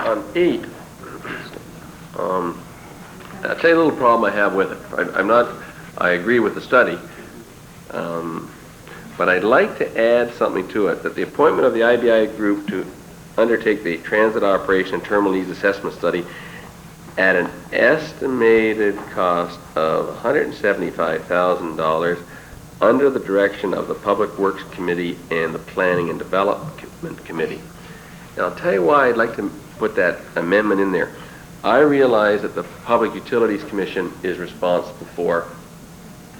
on 8, I'll tell you a little problem I have with it. I agree with the study, but I'd like to add something to it, that the appointment of the IBI group to undertake the transit operation and terminal needs assessment study at an estimated cost of $175,000 under the direction of the Public Works Committee and the Planning and Development Committee. Now, I'll tell you why I'd like to put that amendment in there. I realize that the Public Utilities Commission is responsible for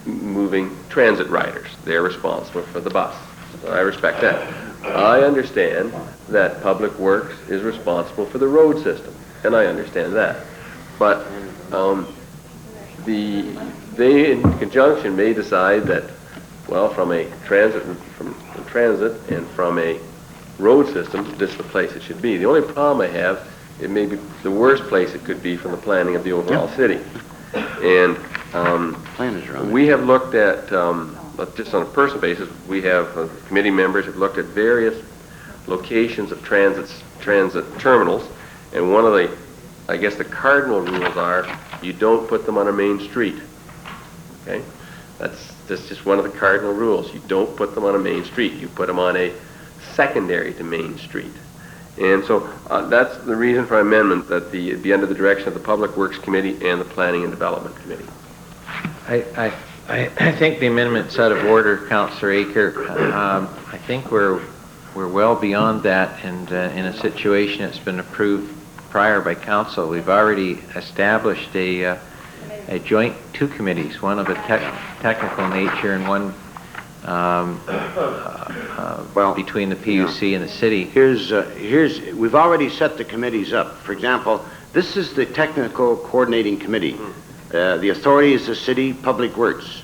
moving transit riders. They're responsible for the bus. So I respect that. I understand that Public Works is responsible for the road system, and I understand that. But they in conjunction may decide that, well, from transit and from a road system, this is the place it should be. The only problem I have, it may be the worst place it could be from the planning of the overall city. And we have looked at, just on a personal basis, we have committee members have looked at various locations of transit terminals, and one of the, I guess the cardinal rules are you don't put them on a main street. Okay? That's just one of the cardinal rules. You don't put them on a main street. You put them on a secondary to Main Street. And so that's the reason for amendment, that it be under the direction of the Public Works Committee and the Planning and Development Committee. I think the amendment's out of order, Councillor Aker. I think we're well beyond that, and in a situation that's been approved prior by council. We've already established a joint two committees, one of a technical nature and one between the PUC and the city. We've already set the committees up. For example, this is the Technical Coordinating Committee. The authority is the City Public Works.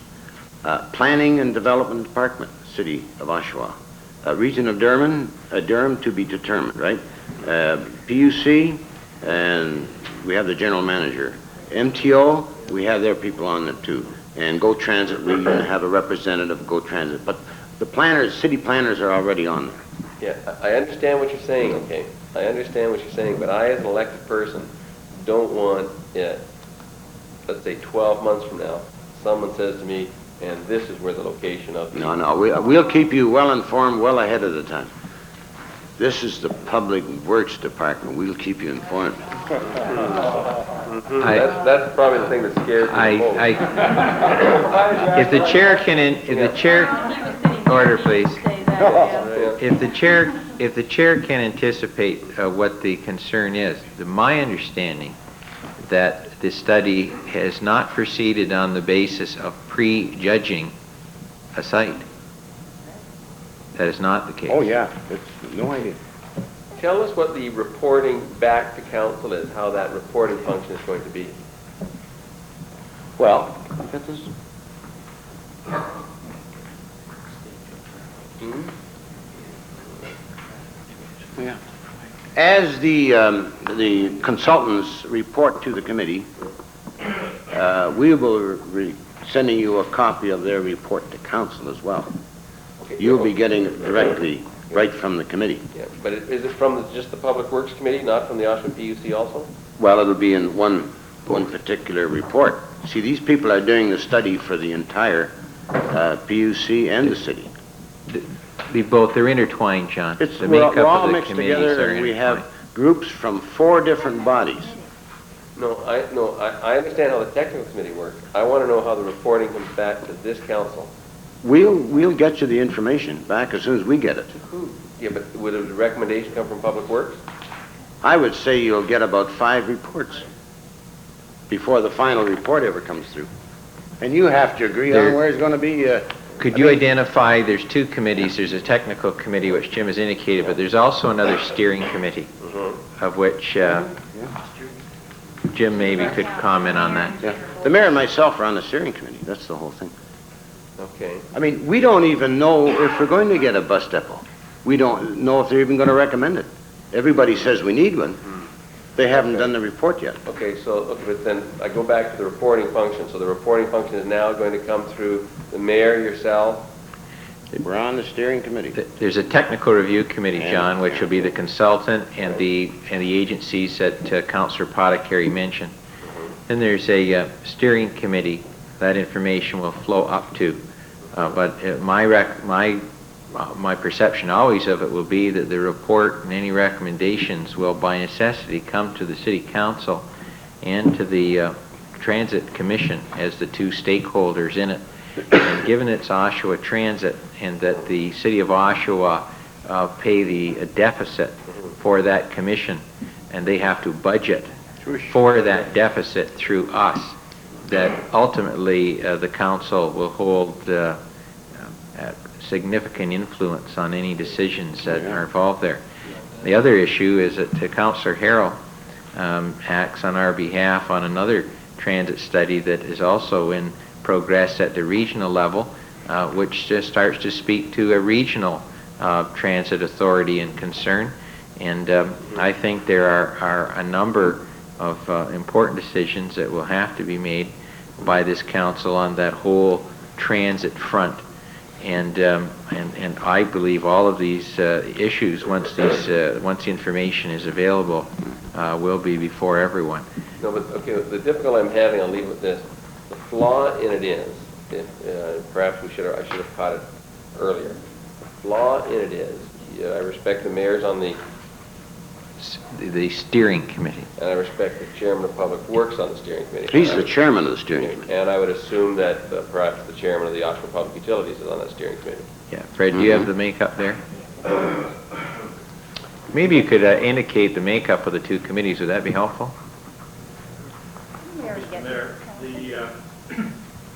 Planning and Development Department, City of Oshawa. Region of Durham to be determined, right? PUC, and we have the General Manager. MTO, we have their people on it too. And Go Transit, we even have a representative of Go Transit. But the planners, city planners are already on there. Yeah, I understand what you're saying, okay? I understand what you're saying, but I, as an elected person, don't want it, let's say 12 months from now, someone says to me, and this is where the location of the... No, we'll keep you well informed well ahead of the time. This is the Public Works Department. We'll keep you informed. That's probably the thing that scares me most. If the chair can, order please. If the chair can anticipate what the concern is, my understanding that the study has not proceeded on the basis of prejudging a site. That is not the case. Oh yeah, it's no idea. Tell us what the reporting back to council is, how that reporting function is going to be. Well, look at this. Yeah. As the consultants report to the committee, we will be sending you a copy of their report to council as well. Okay. You'll be getting it directly right from the committee. Yeah, but is it from just the Public Works Committee, not from the Oshawa PUC also? Well, it'll be in one particular report. See, these people are doing the study for the entire PUC and the city. They're intertwined, John. We're all mixed together, and we have groups from 4 different bodies. No, I understand how the technical committee works. I want to know how the reporting comes back to this council. We'll get you the information back as soon as we get it. Yeah, but would a recommendation come from Public Works? I would say you'll get about 5 reports before the final report ever comes through. And you have to agree on where it's going to be. Could you identify, there's 2 committees, there's a technical committee, which Jim has indicated, but there's also another steering committee, of which Jim maybe could comment on that. Yeah. The mayor and myself are on the steering committee. That's the whole thing. Okay. I mean, we don't even know if we're going to get a bus depot. We don't know if they're even going to recommend it. Everybody says we need one. They haven't done the report yet. Okay, but then I go back to the reporting function. So the reporting function is now going to come through the mayor, yourself, We're on the steering committee. There's a technical review committee, John, which will be the consultant and the agencies that Councillor Potticari mentioned. Then there's a steering committee that information will flow up to. But my perception always of it will be that the report and any recommendations will by necessity come to the City Council and to the Transit Commission as the two stakeholders in it. And given it's Oshawa Transit and that the City of Oshawa pay the deficit for that commission and they have to budget for that deficit through us, that ultimately the council will hold significant influence on any decisions that are involved there. The other issue is that Councillor Harrell acts on our behalf on another transit study that is also in progress at the regional level, which just starts to speak to a regional transit authority and concern. And I think there are a number of important decisions that will have to be made by this council on that whole transit front. And I believe all of these issues, once the information is available, will be before everyone. No, but okay, the difficulty I'm having, I'll leave with this. The flaw in it is, perhaps I should have caught it earlier. The flaw in it is, I respect the mayors on the steering committee. And I respect the chairman of Public Works on the steering committee. He's the chairman of the steering committee. And I would assume that perhaps the chairman of the Oshawa Public Utilities is on that steering committee. Yeah, Fred, do you have the makeup there? Maybe you could indicate the makeup of the two committees. Would that be helpful? Mayor, the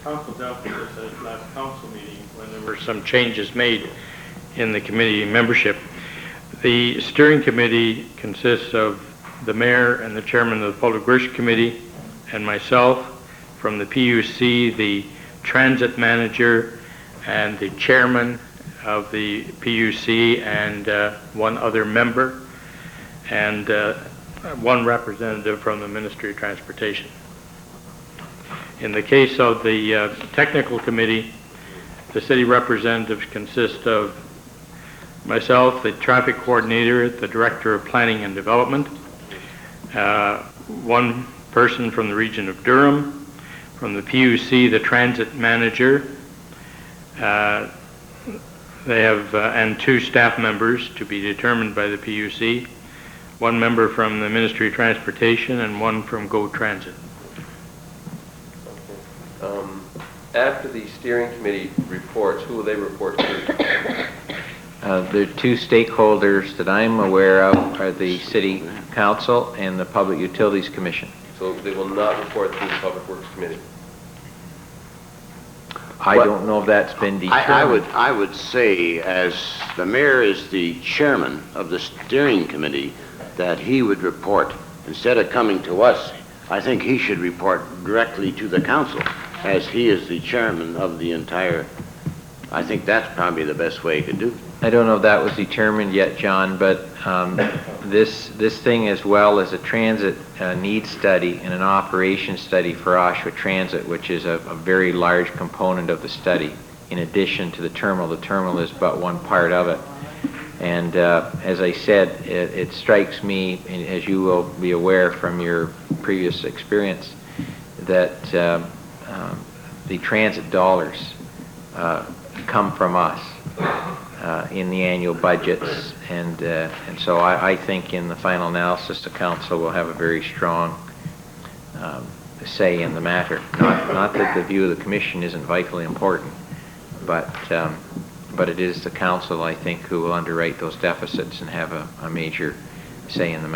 council dealt with this at last council meeting when there were some changes made in the committee membership. The steering committee consists of the mayor and the chairman of the Public Works Committee and myself. From the PUC, the transit manager and the chairman of the PUC and one other member and one representative from the Ministry of Transportation. In the case of the technical committee, the city representatives consist of myself, the traffic coordinator, the director of planning and development, one person from the region of Durham, from the PUC, the transit manager. They have and two staff members to be determined by the PUC, one member from the Ministry of Transportation and one from Go Transit. After the steering committee reports, who will they report to? The two stakeholders that I'm aware of are the City Council and the Public Utilities Commission. So they will not report to the Public Works Committee. I don't know if that's been determined. I would say, as the mayor is the chairman of the steering committee, that he would report. Instead of coming to us, I think he should report directly to the council, as he is the chairman of the entire. I think that's probably the best way he could do. I don't know if that was determined yet, John, but this thing, as well as a transit needs study and an operations study for Oshawa Transit, which is a very large component of the study, in addition to the terminal. The terminal is but one part of it. And as I said, it strikes me, as you will be aware from your previous experience, that the transit dollars come from us in the annual budgets, and so I think in the final analysis the council will have a very strong say in the matter. Not that the view of the commission isn't vitally important, but it is the council, I think, who will underwrite those deficits and have a major say in the matter.